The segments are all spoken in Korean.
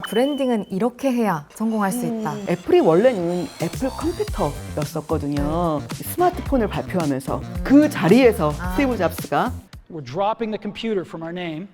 브랜딩은 이렇게 해야 성공할 수 있다. 애플이 원래는 애플 컴퓨터였었거든요. 스마트폰을 발표하면서 그 자리에서 스티브 잡스가 We're dropping the computer from our name,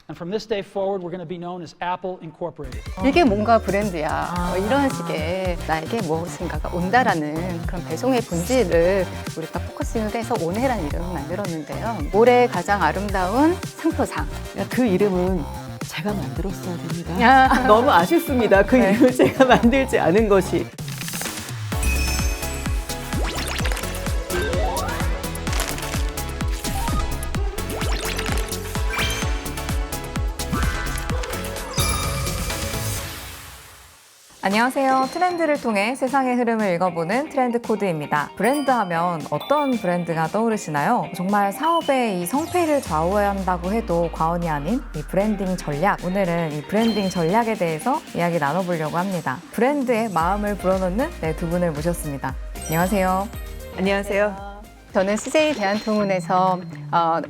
and from this day forward, we're going to be known as Apple Incorporated. 이게 뭔가 브랜드야. 뭐 이런 식의 나에게 무엇인가가 온다라는 그런 배송의 본질을 우리가 포커싱을 해서 온해라는 이름을 만들었는데요. 올해 가장 아름다운 상표상. 그 이름은 제가 만들었어야 됩니다. 너무 아쉽습니다. 그 이름을 제가 만들지 않은 것이. 안녕하세요. 트렌드를 통해 세상의 흐름을 읽어보는 트렌드 코드입니다. 브랜드 하면 어떤 브랜드가 떠오르시나요? 정말 사업의 이 성패를 좌우한다고 해도 과언이 아닌 이 브랜딩 전략. 오늘은 이 브랜딩 전략에 대해서 이야기 나눠보려고 합니다. 브랜드의 마음을 불어넣는 두 분을 모셨습니다. 안녕하세요. 안녕하세요. 저는 CJ 대한통운에서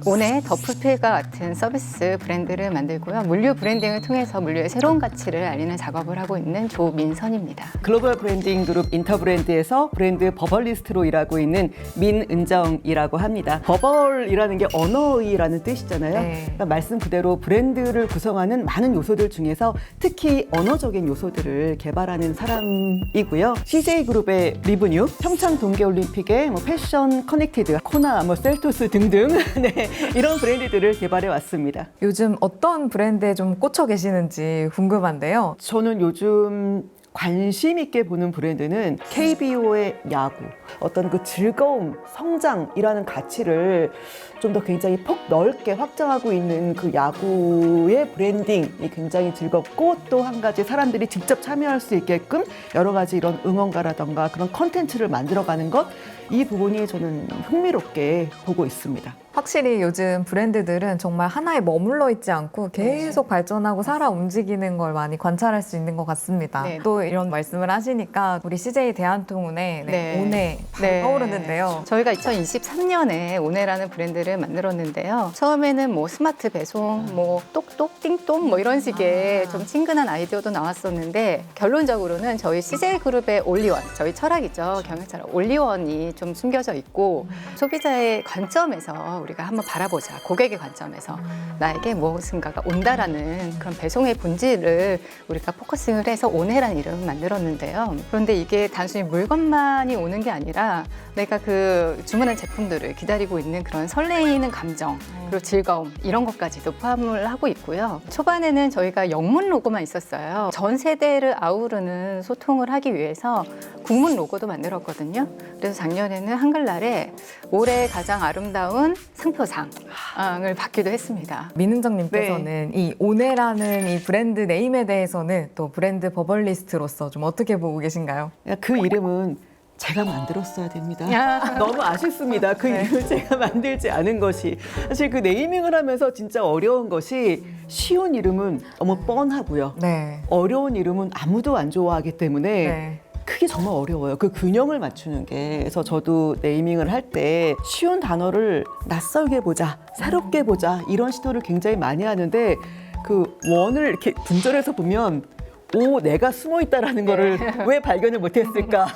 온해 더풀필과 같은 서비스 브랜드를 만들고요. 물류 브랜딩을 통해서 물류의 새로운 가치를 알리는 작업을 하고 있는 조민선입니다. 글로벌 브랜딩 그룹 인터브랜드에서 브랜드 버벌리스트로 일하고 있는 민은정이라고 합니다. 버벌이라는 게 언어의라는 뜻이잖아요. 네. 그러니까 말씀 그대로 브랜드를 구성하는 많은 요소들 중에서 특히 언어적인 요소들을 개발하는 사람이고요. CJ그룹의 리브뉴, 평창 동계올림픽의 패션 커넥티드, 코나, 셀토스 등등 네, 이런 브랜드들을 개발해 왔습니다. 요즘 어떤 브랜드에 좀 꽂혀 계시는지 궁금한데요. 저는 요즘 관심 있게 보는 브랜드는 KBO의 야구, 어떤 그 즐거움, 성장이라는 가치를 좀 더 굉장히 폭 넓게 확장하고 있는 그 야구의 브랜딩이 굉장히 즐겁고, 또 한 가지 사람들이 직접 참여할 수 있게끔 여러 가지 이런 응원가라던가 그런 컨텐츠를 만들어가는 것, 이 부분이 저는 흥미롭게 보고 있습니다. 확실히 요즘 브랜드들은 정말 하나에 머물러 있지 않고 계속 발전하고 살아 움직이는 걸 많이 관찰할 수 있는 것 같습니다. 네. 또 이런 말씀을 하시니까 우리 CJ 대한통운의 네. 온해 떠오르는데요. 저희가 2023년에 온해라는 브랜드를 만들었는데요. 처음에는 뭐 스마트 배송, 뭐 똑똑, 띵똥 뭐 이런 식의 좀 친근한 아이디어도 나왔었는데, 결론적으로는 저희 CJ그룹의 올리원, 저희 철학이죠. 경영처럼 올리원이 좀 숨겨져 있고, 소비자의 관점에서 우리가 한번 바라보자. 고객의 관점에서 나에게 무엇인가가 온다라는 그런 배송의 본질을 우리가 포커싱을 해서 온해라는 이름을 만들었는데요. 그런데 이게 단순히 물건만이 오는 게 아니라 내가 그 주문한 제품들을 기다리고 있는 그런 설레이는 감정, 그리고 즐거움, 이런 것까지도 포함을 하고 있고요. 초반에는 저희가 영문 로고만 있었어요. 전 세대를 아우르는 소통을 하기 위해서 국문 로고도 만들었거든요. 그래서 작년에는 한글날에 올해 가장 아름다운 상표상을 받기도 했습니다. 민은정님께서는 이 온해라는 이 브랜드 네임에 대해서는 또 브랜드 버벌리스트로서 좀 어떻게 보고 계신가요? 그 이름은 제가 만들었어야 됩니다. 너무 아쉽습니다. 그 이름을 제가 만들지 않은 것이. 사실 그 네이밍을 하면서 진짜 어려운 것이, 쉬운 이름은 너무 뻔하고요. 네. 어려운 이름은 아무도 안 좋아하기 때문에 네. 그게 정말 어려워요. 그 균형을 맞추는 게. 그래서 저도 네이밍을 할 때 쉬운 단어를 낯설게 보자, 새롭게 보자, 이런 시도를 굉장히 많이 하는데, 그 원을 이렇게 분절해서 보면 내가 숨어 있다라는 거를 왜 발견을 못했을까?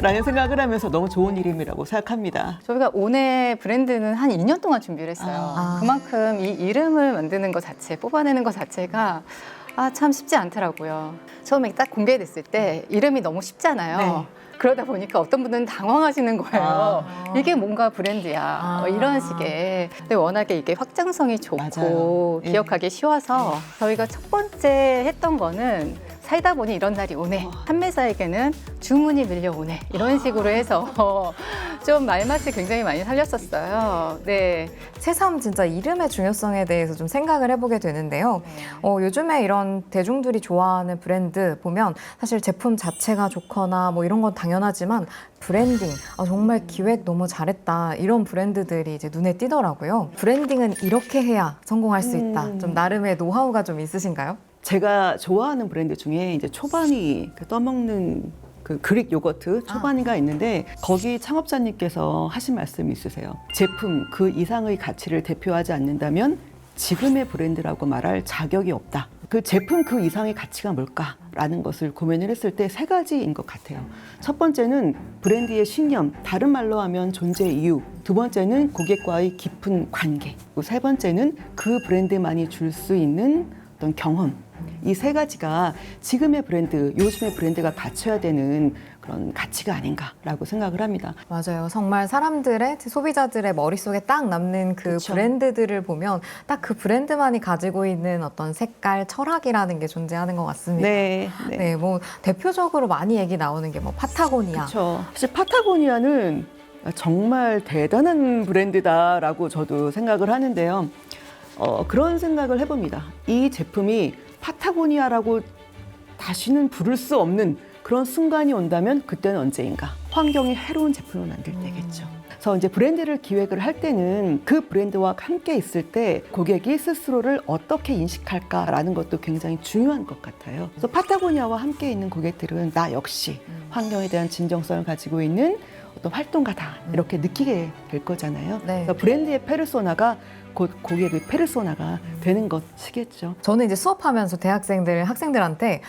라는 생각을 하면서 너무 좋은 이름이라고 생각합니다. 저희가 온해 브랜드는 한 2년 동안 준비를 했어요. 그만큼 이 이름을 만드는 것 자체, 뽑아내는 것 자체가 참 쉽지 않더라고요. 처음에 딱 공개됐을 때 이름이 너무 쉽잖아요. 네. 그러다 보니까 어떤 분들은 당황하시는 거예요. 이게 뭔가 브랜드야. 이런 식의. 근데 워낙에 이게 확장성이 좋고 맞아요. 예. 기억하기 쉬워서 저희가 첫 번째 했던 거는 살다 보니 이런 날이 오네. 판매사에게는 주문이 밀려오네. 이런 식으로 해서 좀 말맛을 굉장히 많이 살렸었어요. 네. 새삼 진짜 이름의 중요성에 대해서 좀 생각을 해보게 되는데요. 요즘에 이런 대중들이 좋아하는 브랜드 보면 사실 제품 자체가 좋거나 뭐 이런 건 당연하지만 브랜딩, 정말 기획 너무 잘했다, 이런 브랜드들이 이제 눈에 띄더라고요. 브랜딩은 이렇게 해야 성공할 수 있다. 좀 나름의 노하우가 좀 있으신가요? 제가 좋아하는 브랜드 중에 이제 초반이 떠먹는 그 그릭 요거트 초반이가 있는데, 거기 창업자님께서 하신 말씀이 있으세요. 제품 그 이상의 가치를 대표하지 않는다면 지금의 브랜드라고 말할 자격이 없다. 그 제품 그 이상의 가치가 뭘까라는 것을 고민을 했을 때 세 가지인 것 같아요. 첫 번째는 브랜드의 신념, 다른 말로 하면 존재 이유. 두 번째는 고객과의 깊은 관계. 그리고 세 번째는 그 브랜드만이 줄 수 있는 어떤 경험. 이 세 가지가 지금의 브랜드, 요즘의 브랜드가 갖춰야 되는 그런 가치가 아닌가라고 생각을 합니다. 맞아요. 정말 사람들의, 소비자들의 머릿속에 딱 남는 그 그쵸. 브랜드들을 보면 딱 그 브랜드만이 가지고 있는 어떤 색깔, 철학이라는 게 존재하는 것 같습니다. 네. 네, 뭐 대표적으로 많이 얘기 나오는 게 뭐 파타고니아. 그렇죠. 사실 파타고니아는 정말 대단한 브랜드다라고 저도 생각을 하는데요. 그런 생각을 해봅니다. 이 제품이 파타고니아라고 다시는 부를 수 없는 그런 순간이 온다면 그때는 언제인가? 환경에 해로운 제품을 만들 때겠죠. 그래서 이제 브랜드를 기획을 할 때는 그 브랜드와 함께 있을 때 고객이 스스로를 어떻게 인식할까라는 것도 굉장히 중요한 것 같아요. 그래서 파타고니아와 함께 있는 고객들은 나 역시 환경에 대한 진정성을 가지고 있는 어떤 활동가다 이렇게 느끼게 될 거잖아요. 네. 그래서 브랜드의 페르소나가 곧 고객의 페르소나가 되는 것이겠죠. 저는 이제 수업하면서 학생들한테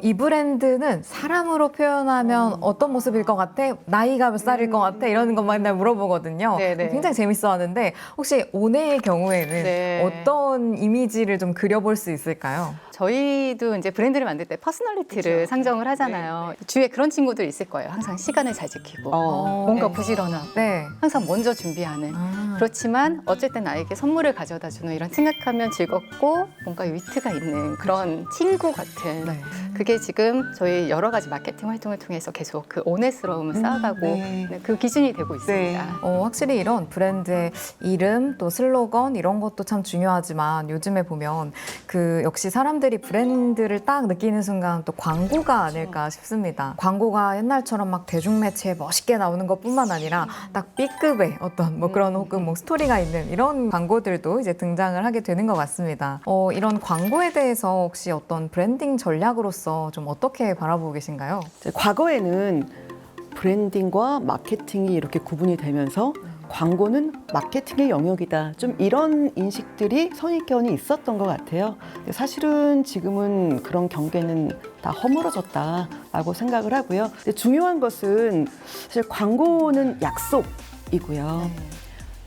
이 브랜드는 사람으로 표현하면 어떤 모습일 것 같아? 나이가 몇 살일 것 같아? 이런 것만 맨날 물어보거든요. 네네. 굉장히 재밌어 하는데 혹시 오네의 경우에는 네. 어떤 이미지를 좀 그려볼 수 있을까요? 저희도 이제 브랜드를 만들 때 퍼스널리티를 상정을 하잖아요. 주위에 그런 친구들 있을 거예요. 항상 시간을 잘 지키고 뭔가 네. 부지런하고 네. 항상 먼저 준비하는. 아. 그렇지만 어쨌든 나에게 선물을 가져다 주는 이런 생각하면 즐겁고 뭔가 위트가 있는 그런 친구 같은 네. 그게 지금 저희 여러 가지 마케팅 활동을 통해서 계속 그 온에스러움을 쌓아가고 네. 그 기준이 되고 있습니다. 확실히 이런 브랜드의 이름 또 슬로건 이런 것도 참 중요하지만 요즘에 보면 그 역시 사람들이 브랜드를 딱 느끼는 순간 또 광고가 아닐까 싶습니다. 광고가 옛날처럼 막 대중매체에 멋있게 나오는 것뿐만 아니라 딱 B급의 어떤 뭐 그런 혹은 뭐 스토리가 있는 이런 광고들도 이제 등장을 하게 되는 것 같습니다. 이런 광고에 대해서 혹시 어떤 브랜딩 전략으로서 좀 어떻게 바라보고 계신가요? 이제 과거에는 브랜딩과 마케팅이 이렇게 구분이 되면서 광고는 마케팅의 영역이다. 좀 이런 인식들이 선입견이 있었던 것 같아요. 근데 사실은 지금은 그런 경계는 다 허물어졌다라고 생각을 하고요. 근데 중요한 것은 사실 광고는 약속이고요.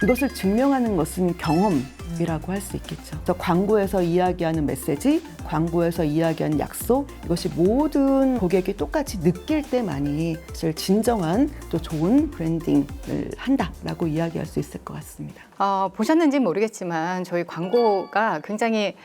이것을 증명하는 것은 경험이라고 할 수 있겠죠. 그래서 광고에서 이야기하는 메시지, 광고에서 이야기하는 약속, 이것이 모든 고객이 똑같이 느낄 때만이 사실 진정한 또 좋은 브랜딩을 한다라고 이야기할 수 있을 것 같습니다. 보셨는지는 모르겠지만 저희 광고가 굉장히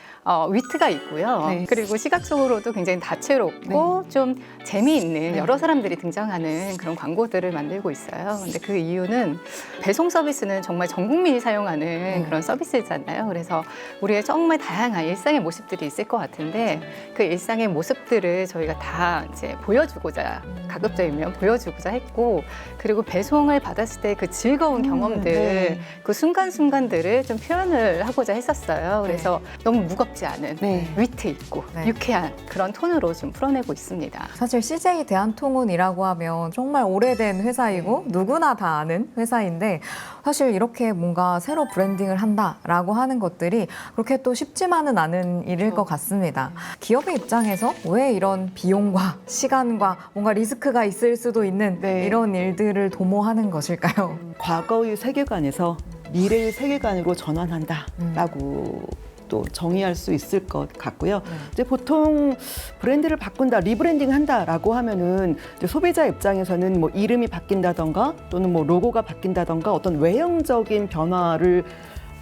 위트가 있고요. 네. 그리고 시각적으로도 굉장히 다채롭고 좀 재미있는 여러 사람들이 등장하는 그런 광고들을 만들고 있어요. 근데 그 이유는 배송 서비스는 정말 전 국민이 사용하는 그런 서비스잖아요. 그래서 우리의 정말 다양한 일상의 모습들이 있을 것 같은데 그 일상의 모습들을 저희가 다 이제 보여주고자 가급적이면 보여주고자 했고 그리고 배송을 받았을 때 그 즐거운 경험들 네. 그 순간순간들을 좀 표현을 하고자 했었어요. 그래서 너무 무겁지 않은 네. 위트 있고 네. 유쾌한 그런 톤으로 좀 풀어내고 있습니다. 사실 CJ 대한통운이라고 하면 정말 오래된 회사이고 누구나 다 아는 회사인데 사실 이렇게 뭔가 새로 브랜딩을 한다라고 하는 것들이 그렇게 또 쉽지만은 않은 일일 것 같습니다. 기업의 입장에서 왜 이런 비용과 시간과 뭔가 리스크가 있을 수도 있는 네. 이런 일들을 도모하는 것일까요? 과거의 세계관에서 미래의 세계관으로 전환한다라고 또 정의할 수 있을 것 같고요. 이제 보통 브랜드를 바꾼다, 리브랜딩 한다라고 하면은 이제 소비자 입장에서는 뭐 이름이 바뀐다던가 또는 뭐 로고가 바뀐다던가 어떤 외형적인 변화를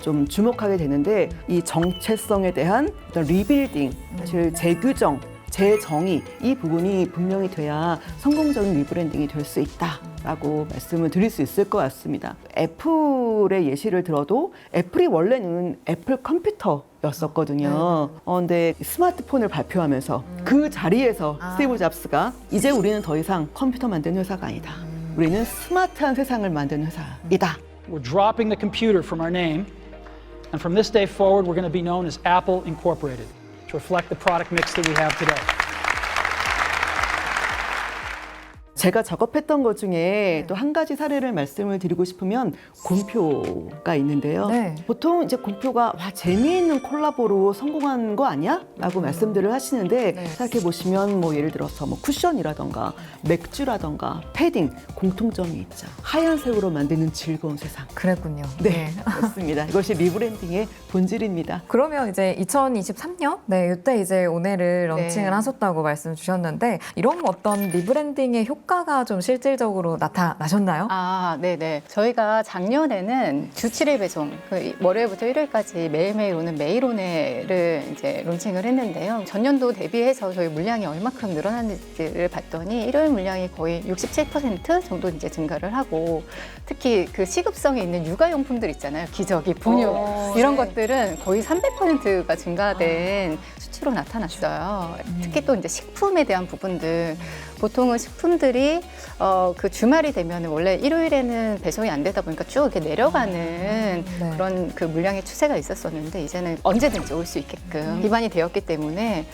좀 주목하게 되는데 이 정체성에 대한 어떤 리빌딩, 사실 재규정, 재정의 이 부분이 분명히 돼야 성공적인 리브랜딩이 될 수 있다라고 말씀을 드릴 수 있을 것 같습니다. 애플의 예시를 들어도 애플이 원래는 애플 컴퓨터였었거든요. 근데 스마트폰을 발표하면서 그 자리에서 스티브 잡스가 이제 우리는 더 이상 컴퓨터 만드는 회사가 아니다. 우리는 스마트한 세상을 만드는 회사이다. We're dropping the computer from our name, and from this day forward, we're going to be known as Apple Incorporated to reflect the product mix that we have today. 제가 작업했던 것 중에 또 한 가지 사례를 말씀을 드리고 싶으면 곰표가 있는데요. 네. 보통 이제 곰표가 와, 재미있는 콜라보로 성공한 거 아니야? 라고 말씀들을 하시는데 네. 생각해 보시면 뭐 예를 들어서 뭐 쿠션이라던가 맥주라던가 패딩 공통점이 있죠. 하얀색으로 만드는 즐거운 세상. 그랬군요. 네, 맞습니다. 이것이 리브랜딩의 본질입니다. 그러면 이제 2023년, 네, 이때 이제 오네를 런칭을 네. 하셨다고 말씀 주셨는데, 이런 어떤 리브랜딩의 효과가 좀 실질적으로 나타나셨나요? 아, 네네. 저희가 작년에는 주 7일 배송, 월요일부터 일요일까지 매일매일 오는 메일온회를 이제 론칭을 했는데요. 전년도 대비해서 저희 물량이 얼마큼 늘어났는지를 봤더니 일요일 물량이 거의 67% 정도 이제 증가를 하고, 특히 그 시급성이 있는 육아용품들 있잖아요. 기저귀, 분유 이런 네. 것들은 거의 300%가 증가된 수치로 나타났어요. 특히 또 이제 식품에 대한 부분들, 보통은 식품들이 그 주말이 되면 원래 일요일에는 배송이 안 되다 보니까 쭉 이렇게 내려가는 네. 그런 그 물량의 추세가 있었었는데, 이제는 언제든지 올 수 있게끔 기반이 되었기 때문에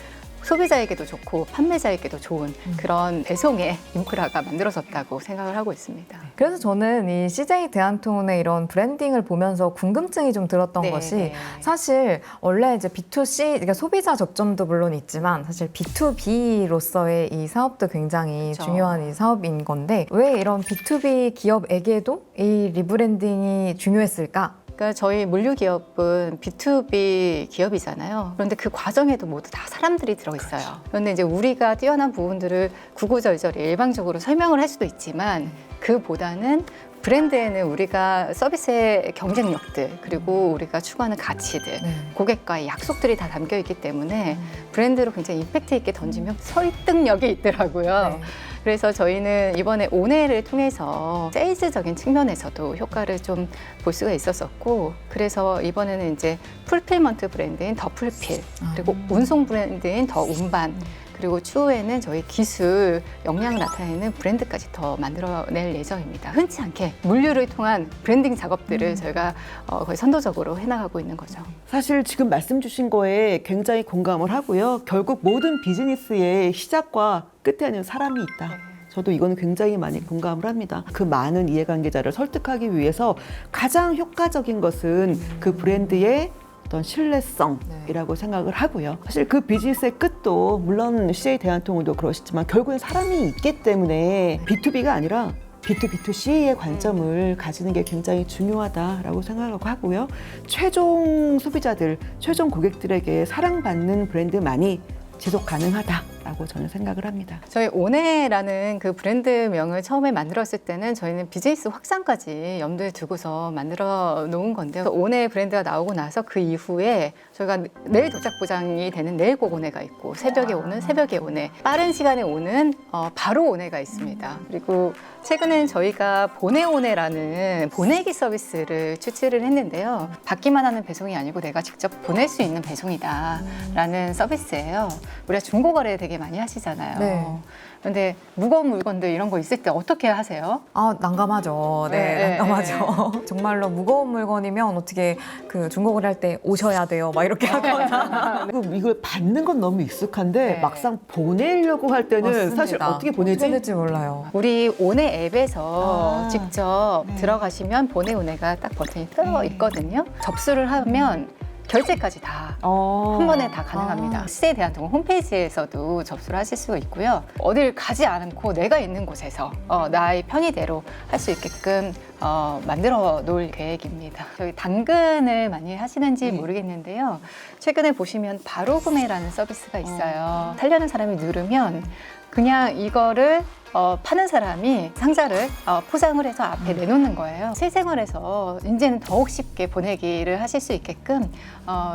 소비자에게도 좋고 판매자에게도 좋은 그런 배송의 인프라가 만들어졌다고 생각을 하고 있습니다. 그래서 저는 이 CJ 대한통운의 이런 브랜딩을 보면서 궁금증이 좀 들었던 네, 것이 네. 사실 원래 이제 B2C, 그러니까 소비자 접점도 물론 있지만 사실 B2B로서의 이 사업도 굉장히 그렇죠. 중요한 이 사업인 건데 왜 이런 B2B 기업에게도 이 리브랜딩이 중요했을까? 그러니까 저희 물류 기업은 B2B 기업이잖아요. 그런데 그 과정에도 모두 다 사람들이 들어있어요. 그런데 이제 우리가 뛰어난 부분들을 구구절절히 일방적으로 설명을 할 수도 있지만, 그보다는 브랜드에는 우리가 서비스의 경쟁력들, 그리고 우리가 추구하는 가치들, 고객과의 약속들이 다 담겨 있기 때문에 브랜드로 굉장히 임팩트 있게 던지면 설득력이 있더라고요. 네. 그래서 저희는 이번에 온에를 통해서 세일즈적인 측면에서도 효과를 좀 볼 수가 있었었고, 그래서 이번에는 이제 풀필먼트 브랜드인 더 풀필, 그리고 운송 브랜드인 더 운반, 그리고 추후에는 저희 기술 역량을 나타내는 브랜드까지 더 만들어낼 예정입니다. 흔치 않게 물류를 통한 브랜딩 작업들을 저희가 거의 선도적으로 해나가고 있는 거죠. 사실 지금 말씀 주신 거에 굉장히 공감을 하고요. 결국 모든 비즈니스의 시작과 끝에는 사람이 있다. 저도 이거는 굉장히 많이 공감을 합니다. 그 많은 이해관계자를 설득하기 위해서 가장 효과적인 것은 그 브랜드의 어떤 신뢰성이라고 생각을 하고요. 사실 그 비즈니스의 끝도 물론 CJ 대한통운도 그러시지만 결국엔 사람이 있기 때문에 B2B가 아니라 B2B2C의 관점을 가지는 게 굉장히 중요하다라고 생각하고 하고요. 최종 소비자들, 최종 고객들에게 사랑받는 브랜드만이 지속 가능하다라고 저는 생각을 합니다. 저희 온에라는 그 브랜드명을 처음에 만들었을 때는 저희는 비즈니스 확산까지 염두에 두고서 만들어 놓은 건데요. 온에 브랜드가 나오고 나서 그 이후에 저희가 내일 도착 보장이 되는 내일 꼭 온에가 있고, 새벽에 오는 새벽에 온에, 빠른 시간에 오는 바로 온에가 있습니다. 그리고 최근엔 저희가 보내 온에라는 보내기 서비스를 출시를 했는데요. 받기만 하는 배송이 아니고 내가 직접 보낼 수 있는 배송이다라는 서비스예요. 우리가 중고거래 되게 많이 하시잖아요. 네. 그런데 무거운 물건들 이런 거 있을 때 어떻게 하세요? 아, 난감하죠. 네, 난감하죠. 정말로 무거운 물건이면 어떻게 그 중고거래 할 때 오셔야 돼요. 막 이렇게 하거나. 그리고 이걸 받는 건 너무 익숙한데 네. 막상 보내려고 할 때는 맞습니다. 사실 어떻게 보내지? 어떻게 될지 몰라요. 우리 온에 앱에서 아, 직접 네. 들어가시면 보내 온에가 딱 버튼이 뜨어 있거든요. 접수를 하면 결제까지 다 한 번에 다 가능합니다. CJ 대한통운 홈페이지에서도 접수를 하실 수 있고요. 어딜 가지 않고 내가 있는 곳에서 나의 편의대로 할 수 있게끔 만들어 놓을 계획입니다. 저희 당근을 많이 하시는지 모르겠는데요. 최근에 보시면 바로 구매라는 서비스가 있어요. 살려는 사람이 누르면 그냥 이거를 파는 사람이 상자를 포장을 해서 앞에 내놓는 거예요. 실생활에서 이제는 더욱 쉽게 보내기를 하실 수 있게끔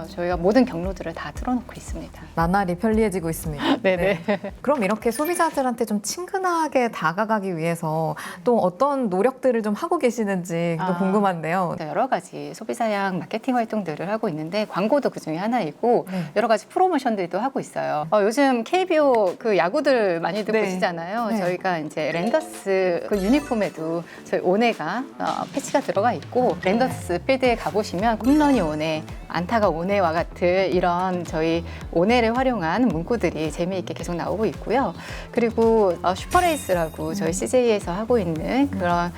저희가 모든 경로들을 다 틀어놓고 있습니다. 나날이 편리해지고 있습니다. 네네. 그럼 이렇게 소비자들한테 좀 친근하게 다가가기 위해서 또 어떤 노력들을 좀 하고 계시는지 또 궁금한데요. 여러 가지 소비자향 마케팅 활동들을 하고 있는데 광고도 그 중에 하나이고 네. 여러 가지 프로모션들도 하고 있어요. 요즘 KBO 그 야구들 많이 듣고 네. 계시잖아요. 네. 저희가 이제 랜더스 그 유니폼에도 저희 오네가 패치가 들어가 있고 랜더스 필드에 가보시면 홈런이 오네, 안타가 오네와 같은 이런 저희 오네를 활용한 문구들이 재미있게 계속 나오고 있고요. 그리고 슈퍼레이스라고 저희 CJ에서 하고 있는 그런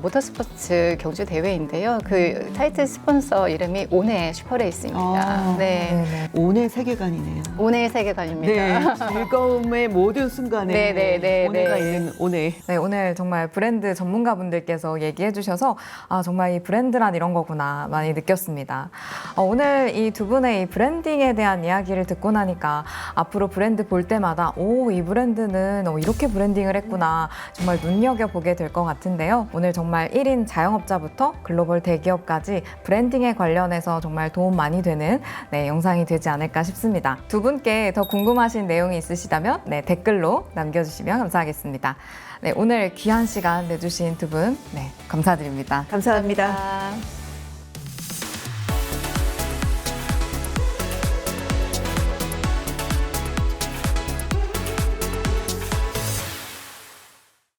모터스포츠 경주 대회인데요. 그 타이틀 스폰서 이름이 오네 슈퍼레이스입니다. 아, 네. 네네. 오늘 세계관이네요. 오네의 세계관입니다. 네, 즐거움의 모든 순간에 네, 네, 네, 오네가 네. 있는 오네. 네, 오늘 정말 브랜드 전문가분들께서 얘기해 주셔서 아, 정말 이 브랜드란 이런 거구나 많이 느꼈습니다. 오늘 이 두 분의 이 브랜딩에 대한 이야기를 듣고 나니까 앞으로 브랜드 볼 때마다 오, 이 브랜드는 이렇게 브랜딩을 했구나 정말 눈여겨보게 될 것 같은데요. 오늘 정말 1인 자영업자부터 글로벌 대기업까지 브랜딩에 관련해서 정말 도움 많이 되는 네, 영상이 되지 않을까 싶습니다. 두 분께 더 궁금하신 내용이 있으시다면 네, 댓글로 남겨주시면 감사하겠습니다. 네, 오늘 귀한 시간 내주신 두 분 네, 감사드립니다. 감사합니다. 아.